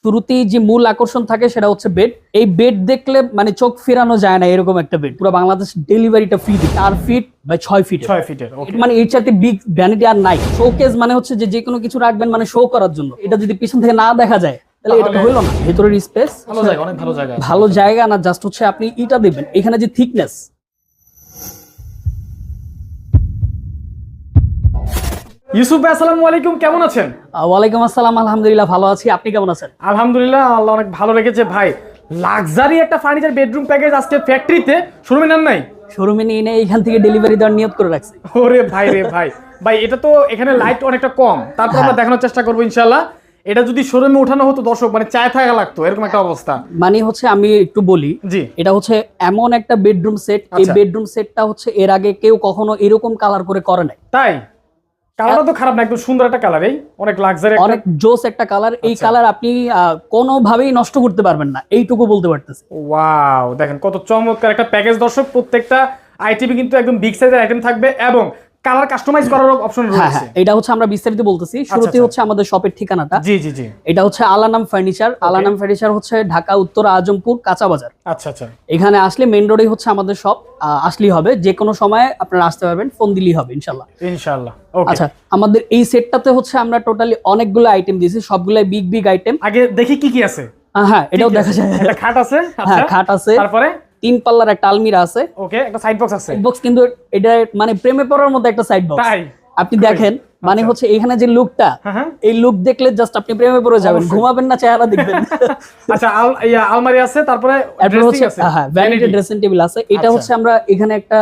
শুরুতেই যে মূল আকর্ষণ থাকে সেটা হচ্ছে বেড। এই বেড দেখলে মানে চোখ ফেরানো যায় না, এরকম একটা বেড। পুরো বাংলাদেশ ডেলিভারিটা ফ্রি দিই। 4 ফিট বাই 6 ফিট, 6 ফিটের। মানে এর চাইতে বিগ ভ্যানিটি আর নাই। শোকেস মানে হচ্ছে যে কোনো কিছু রাখবেন মানে শো করার জন্য। এটা যদি পিছন থেকে না দেখা যায় তাহলে এটা হইলো না। ভেতরের স্পেস ভালো জায়গা, অনেক ভালো জায়গা। ভালো জায়গা না, জাস্ট হচ্ছে আপনি ইটা দিবেন এখানে যে থিকনেস। ইউসুফ ভাই আসসালামু আলাইকুম, কেমন আছেন? ওয়ালাইকুম আসসালাম, আলহামদুলিল্লাহ ভালো আছি। আপনি কেমন আছেন? আলহামদুলিল্লাহ, আল্লাহ অনেক ভালো রেখেছে ভাই। লাক্সারি একটা ফার্নিচার বেডরুম প্যাকেজ আজকে ফ্যাক্টরিতে, শোরুমে নেন নাই? শোরুমে নিয়ে এনে এখান থেকে ডেলিভারি দেওয়ার নিয়ত করে রাখছি। ওরে ভাই রে ভাই, ভাই এটা তো এখানে লাইট অনেকটা কম, তারপর আমরা দেখানোর চেষ্টা করবো ইনশাআল্লাহ। এটা যদি শোরুমে উঠানো হতো দর্শক মানে চায় থাকা লাগতো, এরকম একটা অবস্থা। মানে হচ্ছে আমি একটু বলি, জি, এটা হচ্ছে এমন একটা বেডরুম সেট, এই বেডরুম সেটটা হচ্ছে এর আগে কেউ কখনো এরকম কালার করে নাই। তাই কালারটা তো খারাপ না, একদম সুন্দর একটা কালার, এই অনেক লাক্সারি, অনেক জোস একটা কালার। এই কালার আপনি কোনোভাবেই নষ্ট করতে পারবেন না, এইটুকু বলতে পারতেছি। ওয়াও, দেখেন কত চমৎকার একটা প্যাকেজ দর্শক। প্রত্যেকটা আইটিভি কিন্তু একদম বিগ সাইজের আইটেম থাকবে এবং কালার কাস্টমাইজ করার অপশন রয়েছে। এটা হচ্ছে আমরা বিস্তারিত বলতেছি। শুরুতে হচ্ছে আমাদের শপের ঠিকানাটা। জি জি জি, এটা হচ্ছে আলানাম ফার্নিচার। আলানাম ফার্নিচার হচ্ছে ঢাকা উত্তর আজমপুর কাঁচা বাজার। আচ্ছা আচ্ছা, এখানে আসলে মেইন রোডে হচ্ছে আমাদের শপ। আসলেই হবে, যে কোনো সময় আপনারা আসতে পারবেন, ফোন দিলেই হবে ইনশাআল্লাহ। ইনশাআল্লাহ। ওকে, আচ্ছা, আমাদের এই সেটটাতে হচ্ছে আমরা টোটালি অনেকগুলো আইটেম দিয়েছি, সবগুলাই বিগ বিগ আইটেম। আগে দেখি কি কি আছে। হ্যাঁ, এটাও দেখা যায়। একটা খাট আছে, হ্যাঁ আচ্ছা খাট আছে, তারপরে 3 পাল্লার একটা আলমিরা আছে। ওকে, একটা সাইড বক্স আছে। সাইড বক্স, কিন্তু এটা মানে প্রেমে পড়ার মতো একটা সাইড বক্স। তাই আপনি দেখেন, মানে হচ্ছে এখানে যে লুকটা, হ্যাঁ, এই লুক দেখলে জাস্ট আপনি প্রেমে পড়ে যাবেন, ঘুমাবেন না, চেহারা দেখবেন। আচ্ছা, আলমারি আছে, তারপরে এরপর হচ্ছে ড্রেসিং আছে, হ্যাঁ ভ্যানিটি ড্রেসিং টেবিল আছে। এটা হচ্ছে আমরা এখানে একটা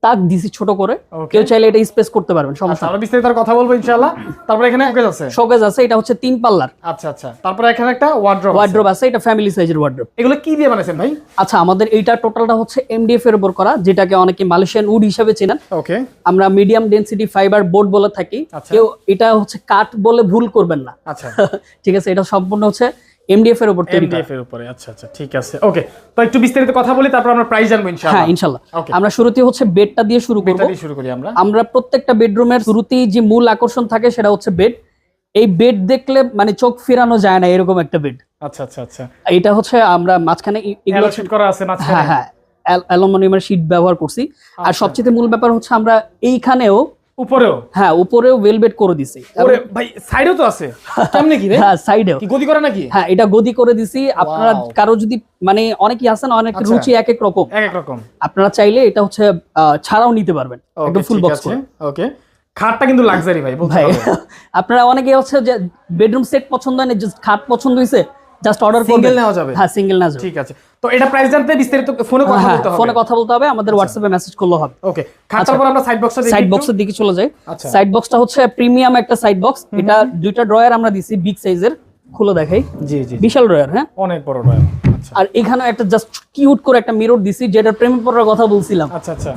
তাক দিছি ছোট করে, কেউ চাইলে এটা স্পেস করতে পারবেন, সমস্যা আমরা বিস্তারিত কথা বলবো ইনশাআল্লাহ। তারপরে এখানে শোকেস আছে, শোকেস আছে, এটা হচ্ছে 3 পাল্লার। আচ্ছা আচ্ছা, তারপরে এখানে একটা ওয়ার্ড্রোব আছে, এটা ফ্যামিলি সাইজের ওয়ার্ড্রোব। এগুলো কি দিয়ে বানাইছেন ভাই? আচ্ছা, আমাদের এইটা টোটালটা হচ্ছে এমডিএফ এর উপর করা, যেটাকে অনেকে মালয়েশিয়ান উড হিসেবে চেনেন। ওকে, আমরা মিডিয়াম ডেনসিটি ফাইবার বোর্ড বলে থাকি। কেউ এটা হচ্ছে কাঠ বলে ভুল করবেন না। আচ্ছা ঠিক আছে, এটা সম্পূর্ণ হচ্ছে এমডিএফ এর উপর তৈরি করা। এমডিএফ এর উপরে, আচ্ছা আচ্ছা, ঠিক আছে। ওকে, তো একটু বিস্তারিত কথা বলি, তারপর আমরা প্রাইস জানবো ইনশাআল্লাহ। হ্যাঁ ইনশাআল্লাহ। আমরা শুরুতে হচ্ছে বেডটা দিয়ে শুরু করব। বেডটা দিয়ে শুরু করি আমরা। আমরা প্রত্যেকটা বেডরুমের শুরুতেই যে মূল আকর্ষণ থাকে সেটা হচ্ছে বেড। এই বেড দেখলে মানে চোখ ফেরানো যায় না, এরকম একটা বেড। আচ্ছা আচ্ছা আচ্ছা, এটা হচ্ছে আমরা মাঝখানে এগুলো শীট করা আছে মাঝখানে। হ্যাঁ হ্যাঁ, অ্যালুমিনিয়ামের শীট ব্যবহার করছি। আর সবচেয়ে মূল ব্যাপার হচ্ছে আমরা এইখানেও উপরেও, হ্যাঁ উপরেও ভেলভেট করে দিছি। ওরে ভাই, সাইডেও তো আছে, কেমনে কি রে? হ্যাঁ সাইডেও কি গদি করা নাকি? হ্যাঁ, এটা গদি করে দিছি। আপনারা কারো যদি মানে অনেকেই আছেন, অনেকের রুচি এক এক রকম, এক এক রকম, আপনারা চাইলে এটা হচ্ছে ছাড়াও নিতে পারবেন, একদম ফুল বক্স করে। ওকে, খাটটা কিন্তু লাক্সারি ভাই, বলতে ভাই হবে। আপনারা অনেকে হচ্ছে যে বেডরুম সেট পছন্দ হয় না, জাস্ট খাট পছন্দ হইছে, জাস্ট অর্ডার করবেন, সিঙ্গেল নেওয়া যাবে। হ্যাঁ সিঙ্গেল নেওয়া যাবে। ঠিক আছে, তো এটা প্রাইস জানতে বিস্তারিত ফোনে কথা বলতে হবে। ফোনে কথা বলতে হবে, আমাদের হোয়াটসঅ্যাপে মেসেজ করলে হবে। ওকে, খাটটার পর আমরা সাইড বক্সটা দেখি। সাইড বক্সের দিকে চলে যাই। আচ্ছা, সাইড বক্সটা হচ্ছে প্রিমিয়াম একটা সাইড বক্স। এটা দুইটা ড্রয়ার আমরা দিছি বিগ সাইজের, খুলে দেখাই। জি জি, বিশাল ড্রয়ার, হ্যাঁ অনেক বড় ড্রয়ার। আচ্ছা, আর এখানে একটা জাস্ট কিউট করে একটা মিরর দিছি, যেটা প্রেমে পড়ার কথা বলছিলাম। আচ্ছা আচ্ছা,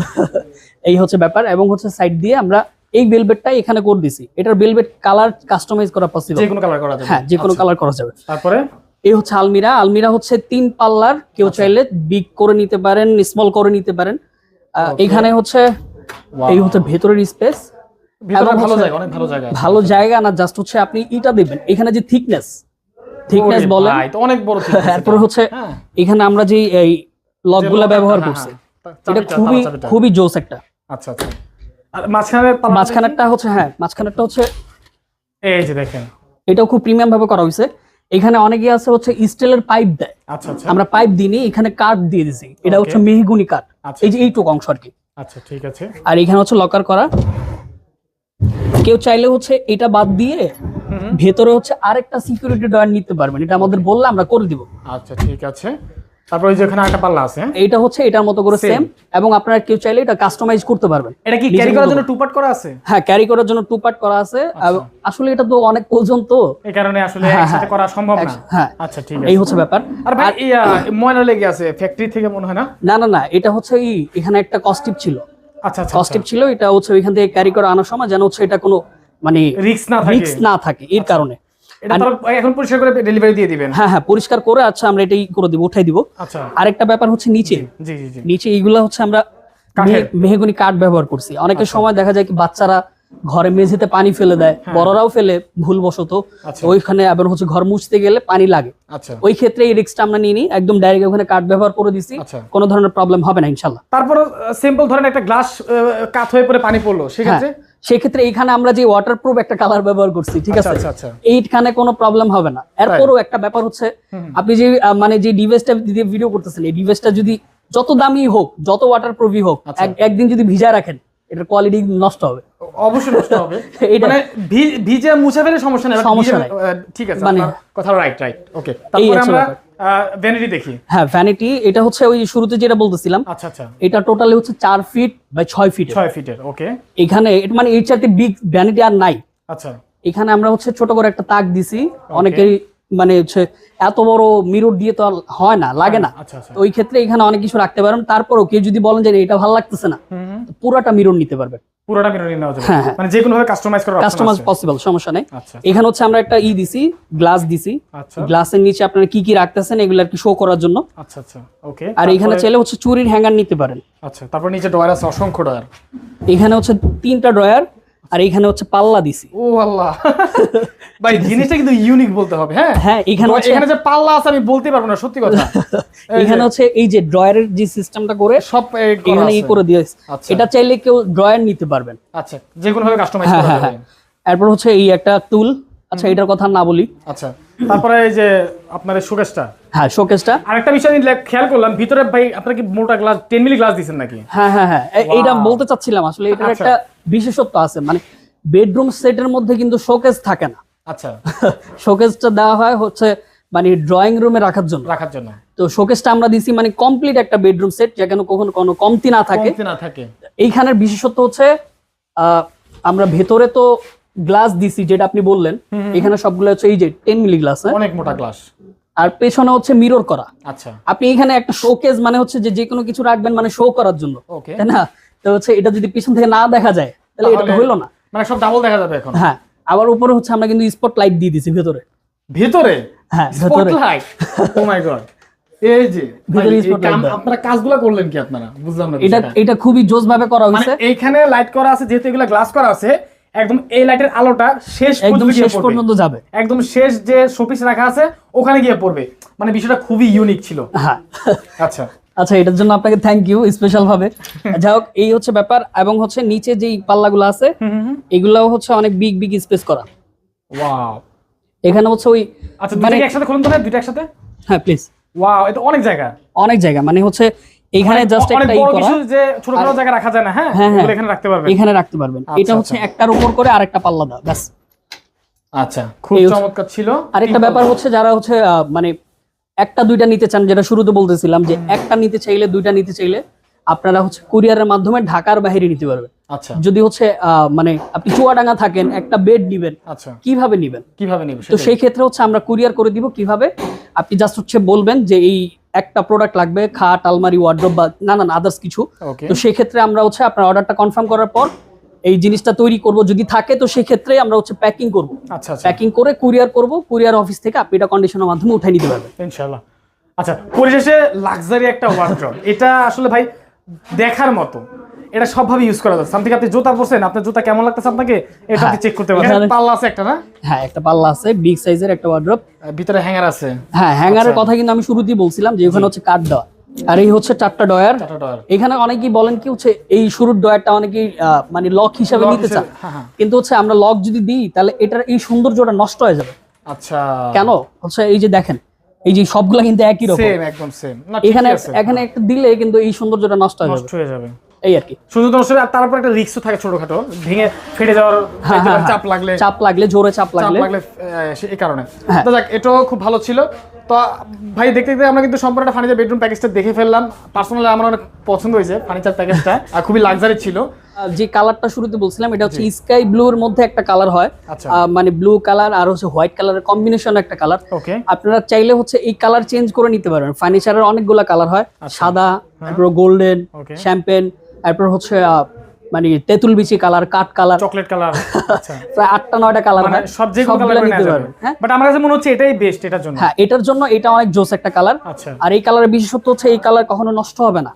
এই হচ্ছে ব্যাপার। এবং হচ্ছে সাইড দিয়ে আমরা এই ভেলভেটটাই এখানে করে দিছি। এটার ভেলভেট কালার কাস্টমাইজ করা পসিবল, যে কোনো কালার করা যাবে। হ্যাঁ যে কোনো কালার করা যাবে। তারপরে এই হচ্ছে আলমিরা। আলমিরা হচ্ছে 3 পাল্লার, কেউ চাইলে বিগ করে নিতে পারেন, স্মল করে নিতে পারেন। এখানে হচ্ছে এই হচ্ছে ভেতরের স্পেস, ভিতরে ভালো জায়গা, অনেক ভালো জায়গা। ভালো জায়গা না, জাস্ট হচ্ছে আপনি ইটা দিবেন এখানে যে থিকনেস বলেন, ভাই তো অনেক বড় থিকনেস। তারপর হচ্ছে এখানে আমরা যে এই লকগুলা ব্যবহার করছি, এটা খুবই খুবই জোস একটা। আচ্ছা আচ্ছা, আর মাঝখানেরটা হচ্ছে হ্যাঁ মাঝখানেরটা হচ্ছে এই যে দেখেন, এটাও খুব প্রিমিয়াম ভাবে করা হয়েছে। এখানে অনেকে আছে হচ্ছে স্টিলের পাইপ দেয়, আচ্ছা আচ্ছা, আমরা পাইপ দিইনি, এখানে কাঠ দিয়ে দিছি। এটা হচ্ছে মেহগুনি কাঠ, এই যে এইটুকু অংশ আর কি। আচ্ছা ঠিক আছে, আর এখানে হচ্ছে লকার করা। কেউ চাইলে হচ্ছে এটা বাদ দিয়ে ভেতরে হচ্ছে আরেকটা সিকিউরিটি ডয়ার নিতে পারবেন, এটা আমাদের বললে আমরা করে দিব। আচ্ছা ঠিক আছে, তারপর ওই যে এখানে একটা পাল্লা আছে, এটা হচ্ছে এটার মতো করে সেম। এবং আপনারা কেউ চাইলে এটা কাস্টমাইজ করতে পারবেন। এটা কি ক্যারি করার জন্য টু পার্ট করা আছে? হ্যাঁ, ক্যারি করার জন্য 2 পার্ট করা আছে। আসলে এটা তো অনেক ওজন, তো এই কারণে আসলে একসাথে করা সম্ভব না। হ্যাঁ আচ্ছা ঠিক আছে, এই হচ্ছে ব্যাপার। আর ভাই ময়লা লেগে আছে ফ্যাক্টরি থেকে মনে হয় না? না না না, এটা হচ্ছে এখানে একটা কস্টিপ ছিল। আচ্ছা আচ্ছা, কস্টিপ ছিল, এটা হচ্ছে ওইখান থেকে ক্যারি করে আনার সময় যেন হচ্ছে এটা কোনো মানে রিস্ক না থাকে, এর কারণে। এটা তাহলে এখন পরিষ্কার করে ডেলিভারি দিয়ে দিবেন? হ্যাঁ হ্যাঁ, পরিষ্কার করে আচ্ছা আমরা এটাই করে দিব, উঠাই দিব। আচ্ছা, আরেকটা ব্যাপার হচ্ছে নিচে, জি জি জি, নিচে এইগুলা হচ্ছে আমরা মেহগনি কাঠ ব্যবহার করছি। অনেকের সময় দেখা যায় কি বাচ্চারা ঘরে মেঝেতে পানি ফেলে দেয়, বড়রাও ফেলে ভুলবশত, আচ্ছা। ওইখানে আবার হচ্ছে ঘর মুছতে গেলে পানি লাগে, আচ্ছা ওই ক্ষেত্রে এই রিস্কটা আমরা নিয়ে নিই, একদম ডাইরেক্ট ওখানে কাঠ ব্যবহার করে দিছি, আচ্ছা। কোনো ধরনের প্রবলেম হবে না ইনশাল্লাহ। তারপর সিম্পল ধরেন একটা গ্লাস কাত হয়ে পড়ে পানি পড়লো, সেক্ষেত্রে সেক্ষেত্রে এইখানে আমরা যে ওয়াটারপ্রুফ একটা কালার ব্যবহার করছি, ঠিক আচ্ছা আছে, আচ্ছা আচ্ছা এইখানে কোনো প্রবলেম হবে না। এরপরও একটা ব্যাপার হচ্ছে, আপনি যে মানে যে ডিভাইসটা দিয়ে ভিডিও করতেছেন, এই ডিভাইসটা যদি যত দামি হোক, যত ওয়াটারপ্রুফই হোক, আচ্ছা। একদিন যদি ভিজা রাখেন, এটার কোয়ালিটি নষ্ট হবে। অবশ্যই নষ্ট হবে। এটা মানে ভিজে মুছে ফেলে সমস্যা নেই, সমস্যা নাই। ঠিক আছে, মানে আপনার কথা রাইট ওকে। তারপরে হচ্ছে আমরা ব্যাপার। ভ্যানিটি দেখি। হ্যাঁ, ভ্যানিটি এটা হচ্ছে ওই শুরুতে যেটা বলতেছিলাম, আচ্ছা আচ্ছা, এটা টোটালি হচ্ছে 4 ফিট বাই 6 ফিট। 6 ফিটের, ওকে। এখানে এটা মানে এর চাইতে বিগ ভ্যানিটি আর নাই। আচ্ছা এখানে আমরা হচ্ছে ছোট করে একটা তাক দিছি, অনেকেরই মানে হচ্ছে এত বড় মিরর দিয়ে তো আর হয় না, লাগে না, আচ্ছা আচ্ছা, তো ওই ক্ষেত্রে এখানে অনেক কিছু রাখতে পারেন। তারপরও কেউ যদি বলেন যে এটা ভালো লাগতেছে না, তো পুরোটা মিরর নিতে পারবেন, পুরোটা মিরর নেওয়া যাবে, হ্যাঁ, হ্যাঁ। মানে যে কোনো ভাবে কাস্টমাইজ করার অপশন কাস্টমাইজ আছে। পসিবল, সমস্যা নেই। আচ্ছা এখানে হচ্ছে আমরা একটা দিছি, গ্লাস দিছি, আচ্ছা গ্লাসের নিচে আপনারা কি কি রাখতেছেন এগুলো আর কি শো করার জন্য। আচ্ছা আচ্ছা, ওকে। আর এখানে চাইলে হচ্ছে চুরির হ্যাঙ্গার নিতে পারেন। আচ্ছা, তারপর নিচে ড্রয়ার আছে, অসংখ্য ড্রয়ার। এখানে হচ্ছে 3টা ড্রয়ার, আর এখানে হচ্ছে পাল্লা দিছি। ও আল্লাহ, ভাই জিনিসটা কিন্তু ইউনিক বলতে হবে। হ্যাঁ হ্যাঁ, এখানে হচ্ছে এখানে যে পাল্লা আছে আমি বলতে পারবো না, সত্যি কথা। এখানে হচ্ছে এই যে ড্রয়ারের যে সিস্টেমটা করে সব এখানে এই করে দিয়েছে, আচ্ছা। এটা চাইলে কেউ ড্রয়ার নিতে পারবেন। আচ্ছা, যে কোনো ভাবে কাস্টমাইজ হ্যাঁ করা হ্যাঁ যাবে। হ্যাঁ। এরপর হচ্ছে এই একটা টুল, আচ্ছা এটার কথা না বলি। আচ্ছা, তারপরে এই যে আপনার শোকেসটা। হ্যাঁ, শোকেসটা। আরেকটা বিষয় আমি খেয়াল করলাম, ভিতরে ভাই আপনারা কি মোটা গ্লাস 10 মিলি গ্লাস দিবেন নাকি? হ্যাঁ হ্যাঁ হ্যাঁ, এইটা বলতে চাচ্ছিলাম আসলে, এটার আচ্ছা। একটা বিশেষত্ব আছে, মানে বেডরুম সেটের মধ্যে কিন্তু শোকেস থাকে না। আচ্ছা, শোকেসটা দেওয়া হয় হচ্ছে মানে ড্রয়িং রুমে রাখার জন্য। তো শোকেসটা আমরা দিছি মানে কমপ্লিট একটা বেডরুম সেট, যেখানে কখনো কোনো কমতি না থাকে। এইখানের বিশেষত্ব হচ্ছে আমরা ভেতরে তো গ্লাস দিছি, যেটা আপনি বললেন, এখানে সবগুলো হচ্ছে এই যে 10 মিলি গ্লাস, অনেক মোটা গ্লাস, আর পেছনে হচ্ছে মিরর করা। আচ্ছা, আপনি এখানে একটা শোকেস মানে হচ্ছে যে কোনো কিছু রাখবেন মানে শো করার জন্য, ওকে, তাই না? তো হচ্ছে এটা যদি পিছন থেকে না দেখা যায় তাহলে এটা তো হইলো না, মানে সব ডাবল দেখা যাবে এখন। হ্যাঁ, আবার উপরে হচ্ছে আমরা কিন্তু স্পট লাইট দিয়ে দিছি ভেতরে। হ্যাঁ, ভেতরে স্পটলাইট, ও মাই গড। এই যে ভিতরে স্পটলাইট, আপনারা কাজগুলো করলেন কি আপনারা? বুঝলাম না এটা খুবই জোস ভাবে করা মানে হয়েছে। এইখানে লাইট করা আছে, যেহেতু এগুলা গ্লাস করা আছে, একদম এই লাইটের আলোটা একদম শেষ পর্যন্ত যাবে, একদম শেষ যে শোপিস রাখা আছে ওখানে গিয়ে পড়বে, মানে বিষয়টা খুবই ইউনিক ছিল। হ্যাঁ, আচ্ছা আচ্ছা, এটার জন্য আপনাকে থ্যাংক ইউ স্পেশাল ভাবে। যাই হোক, এই হচ্ছে ব্যাপার। এবং হচ্ছে নিচে যেই পাল্লাগুলো আছে এগুলাও হচ্ছে অনেক বিগ বিগ স্পেস করা। ওয়াও, এখানে হচ্ছে ওই আচ্ছা মানে একসাথে খুলুন তো, দুইটা একসাথে। হ্যাঁ প্লিজ। ওয়াও, এটা অনেক জায়গা, অনেক জায়গা, মানে হচ্ছে এখানে জাস্ট একটা ই করা, যে ছোট ছোট জায়গা রাখা যায় না। হ্যাঁ, এগুলো এখানে রাখতে পারবেন, এখানে রাখতে পারবেন। এটা হচ্ছে একটার উপর করে আরেকটা পাল্লা দাও, ব্যাস। আচ্ছা, খুব চমৎকার ছিল। আরেকটা ব্যাপার হচ্ছে, যারা হচ্ছে মানে একটা দুইটা নিতে চান, যেটা শুরুতে বলতেছিলাম যে একটা নিতে চাইলে, দুইটা নিতে চাইলে আপনারা হচ্ছে কুরিয়ারের মাধ্যমে ঢাকার বাইরে নিতে পারবেন। আচ্ছা, যদি হচ্ছে মানে আপনি চুয়াডাঙ্গা থাকেন, একটা বেড নিবেন, আচ্ছা কিভাবে নিবেন? তো সেই ক্ষেত্রে হচ্ছে আমরা কুরিয়ার করে দিব। কিভাবে? আপনি জাস্ট হচ্ছে বলবেন যে এই একটা প্রোডাক্ট লাগবে, খাট, আলমারি, ওয়ার্ড্রোব বা নানান আদার্স কিছু। তো সেই ক্ষেত্রে আমরা হচ্ছে আপনার অর্ডারটা কনফার্ম করার পর এই জিনিসটা তৈরি করব, যদি থাকে তো সেই ক্ষেত্রে আমরা হচ্ছে প্যাকিং করব। আচ্ছা, প্যাকিং করে কুরিয়ার করব, কুরিয়ার অফিস থেকে আপনি এটা কন্ডিশনের মাধ্যমে উঠাই নিতে পারবেন ইনশাআল্লাহ। আচ্ছা, পরিশেষে লাক্সারি একটা ওয়ার্ড্রোব, এটা আসলে ভাই দেখার মতো, এটা সবভাবে ইউজ করা যায়। সামথিং আপনি জুতা পরছেন, আপনার জুতা কেমন লাগতেছে আপনাকে এটা আপনি চেক করতে পারবেন। পাল্লা আছে একটা, না? হ্যাঁ, একটা পাল্লা আছে, বিগ সাইজের একটা ওয়ার্ড্রোব, ভিতরে হ্যাঙ্গার আছে। হ্যাঁ, হ্যাঙ্গারের কথা কিন্তু আমি শুরুতেই বলছিলাম যে ওখানে হচ্ছে কাট দেওয়া। আর এই হচ্ছে 4টা ডয়ার। এখানে অনেকেই বলেন কি হচ্ছে এই শুরুর ডয়ারটা অনেকেই মানে লক হিসাবে নিতে চান, কিন্তু হচ্ছে আমরা লক যদি দিই তাহলে এটার এই সৌন্দর্যটা নষ্ট হয়ে যাবে। আচ্ছা, কেন? হচ্ছে এই যে দেখেন, এই যে সবগুলা কিন্তু একই রকম, সেম, একদম সেম। না, এখানে একটা দিলে কিন্তু এই সৌন্দর্যটা নষ্ট হয়ে যাবে, এই আর কি। শুধু তো আর তারপর একটা রিস্কও থাকে ছোটখাটো, ভেঙে ফেটে যাওয়ার চাপ লাগলে, জোরে চাপ লাগলে এই কারণে। তো যাক, এটাও খুব ভালো ছিল। তো ভাই দেখতে দেখতে আমরা কিন্তু সম্পূর্ণ ফার্নিচার বেডরুম প্যাকেজটা দেখে ফেললাম। পার্সোনালি আমার অনেক পছন্দ হয়েছে ফার্নিচার প্যাকেজটা, আর খুবই লাক্সারি ছিল। যে কালারটা শুরুতে বলছিলাম, এটা হচ্ছে স্কাই ব্লুর মধ্যে একটা কালার হয়, মানে ব্লু কালার আর হচ্ছে হোয়াইট কালারের কম্বিনেশন একটা কালার। আপনারা চাইলে হচ্ছে এই কালার চেঞ্জ করে নিতে পারবেন। ফার্নিচারের অনেকগুলো কালার হয়, সাদা, তারপর গোল্ডেন, শ্যাম্পেন, তারপর হচ্ছে মানে তেঁতুল বিচি কালার, কাঠ কালার, চকলেট কালার, প্রায় 8টা 9টা কালার হয়, সব যে কালার নিতে পারবেন। বাট আমার কাছে মনে হচ্ছে এটাই বেস্ট এটার জন্য। হ্যাঁ, এটার জন্য এটা অনেক জোস একটা কালার। আর এই কালারের বিশেষত্ব হচ্ছে এই কালার কখনো নষ্ট হবে না।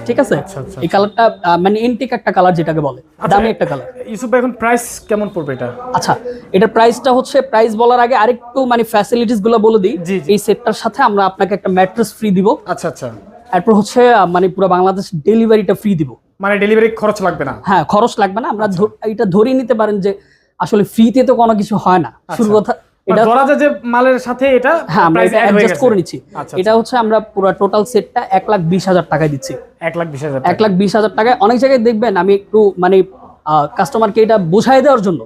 ঠিক আছে, এই কালারটা মানে এন্টিক একটা কালার যেটাকে বলে, দামি একটা কালার। ইউসুফ ভাই এখন প্রাইস কেমন পড়বে এটা? আচ্ছা, এটার প্রাইসটা হচ্ছে, প্রাইস বলার আগে আরেকটু মানে ফ্যাসিলিটিস গুলো বলে দিই। এই সেটটার সাথে আমরা আপনাকে একটা ম্যাট্রেস ফ্রি দিব। আচ্ছা আচ্ছা। এরপর হচ্ছে মানে পুরো বাংলাদেশ ডেলিভারিটা ফ্রি দিব। মানে ডেলিভারি খরচ লাগবে না? হ্যাঁ, খরচ লাগবে না। আমরা এটা ধরেই নিতে পারেন যে আসলে ফ্রিতে তো কোনো কিছু হয় না। শুরু কথা এটা ধরা যায় যে মালের সাথে এটা প্রাইস অ্যাডজাস্ট করে নিচ্ছি। এটা হচ্ছে আমরা পুরো টোটাল সেটটা 1,20,000 টাকায় দিচ্ছি। 1,20,000 1,20,000 টাকায়। অনেক জায়গায় দেখবেন, আমি একটু মানে কাস্টমারকে এটা বোঝাই দেওয়ার জন্য,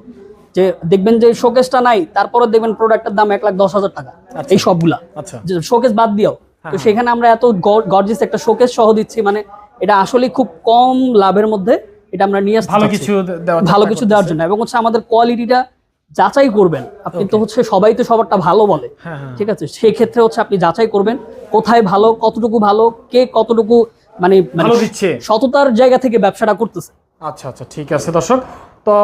যে দেখবেন যে শোকেসটা নাই, তারপরে দেখবেন প্রোডাক্টের দাম 1,10,000 টাকা, এই সবগুলা শোকেস বাদ দিও। তো সেখানে আমরা এত গর্জিয়াস একটা শোকেস সহ দিচ্ছি, মানে এটা আসলে খুব কম লাভের মধ্যে এটা আমরা নিয়ে আসছি ভালো কিছু দেওয়ার জন্য। এবং হচ্ছে আমাদের কোয়ালিটিটা যাচাই করবেন আপনি। তো হচ্ছে সবাই তো সবারটা ভালো বলে, ঠিক আছে, সেই ক্ষেত্রে হচ্ছে আপনি যাচাই করবেন কোথায় ভালো, কতটুকু ভালো, কে কতটুকু মানে সততার জায়গা থেকে ব্যবসাটা করতেছে। আচ্ছা আচ্ছা, ঠিক আছে দর্শক। তো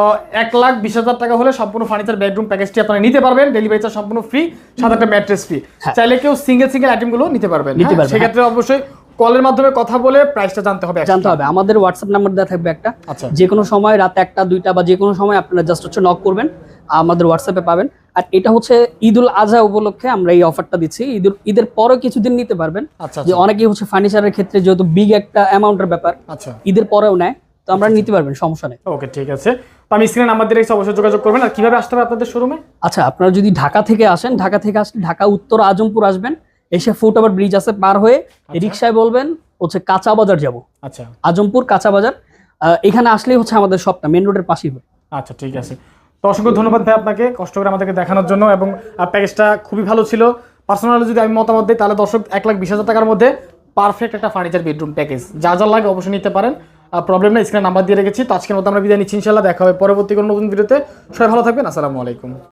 1,20,000 টাকা হলে সম্পূর্ণ ফার্নিচার বেডরুম প্যাকেজটি আপনারা নিতে পারবেন। ডেলিভারি চার্জ সম্পূর্ণ ফ্রি, সাথে একটা ম্যাট্রেস ফ্রি। চাইলে কেউ সিঙ্গেল আইটেমগুলো নিতে পারবেন। সেক্ষেত্রে অবশ্যই কলের মাধ্যমে কথা বলে প্রাইসটা জানতে হবে। আমাদের হোয়াটসঅ্যাপ নাম্বার দেওয়া থাকবে একটা, যে কোনো সময় রাত 1টা 2টা বা যে কোনো সময় আপনারা জাস্ট হচ্ছে নক করবেন, আমাদের হোয়াটসঅ্যাপে পাবেন। আর এটা হচ্ছে ঈদুল আজহা উপলক্ষে আমরা এই অফারটা দিচ্ছি। ঈদের পরে কিছুদিন নিতে পারবেন। যে অনেকেই হচ্ছে ফার্নিচারের ক্ষেত্রে যেহেতু বিগ একটা অ্যামাউন্টের ব্যাপার, ঈদের পরেও নেয়, তো আমরা নিতে পারবেন, সমস্যা নেই। ওকে, ঠিক আছে। তো আমি স্ক্রিনে নাম্বার দিয়ে অবশ্যই যোগাযোগ করবেন। আর কিভাবে আসতে হবে আপনাদের শোরুমে? আচ্ছা, আপনারা যদি ঢাকা থেকে আসেন, ঢাকা থেকে আসলে ঢাকা উত্তর আজমপুর আসবেন, এসে ফুটওভার ব্রিজ আছে পার হয়ে রিকশায় বলবেন হচ্ছে কাঁচা বাজার যাব। আচ্ছা, আজমপুর কাঁচা বাজার, এখানে আসলেই হচ্ছে আমাদের শপটা মেইন রোডের পাশেই। আচ্ছা, ঠিক আছে। তো অসংখ্য ধন্যবাদ ভাই আপনাকে কষ্ট করে আমাদেরকে দেখানোর জন্য, এবং প্যাকেজটা খুবই ভালো ছিল। পার্সোনালি যদি আমি মতামত দিই, তাহলে দর্শক 1,20,000 টাকার মধ্যে পারফেক্ট একটা ফার্নিচার বেডরুম প্যাকেজ, যা যা লাগে অবশ্যই নিতে পারেন, প্রবলেম নেই। স্ক্রিনে নাম্বার দিয়ে রেখেছি। তো আজকের মতো আমরা বিদায় নিচ্ছি, ইনশাআল্লাহ দেখা হবে পরবর্তী কোনো নতুন ভিডিওতে। সবাই ভালো থাকবেন, আসসালামু আলাইকুম।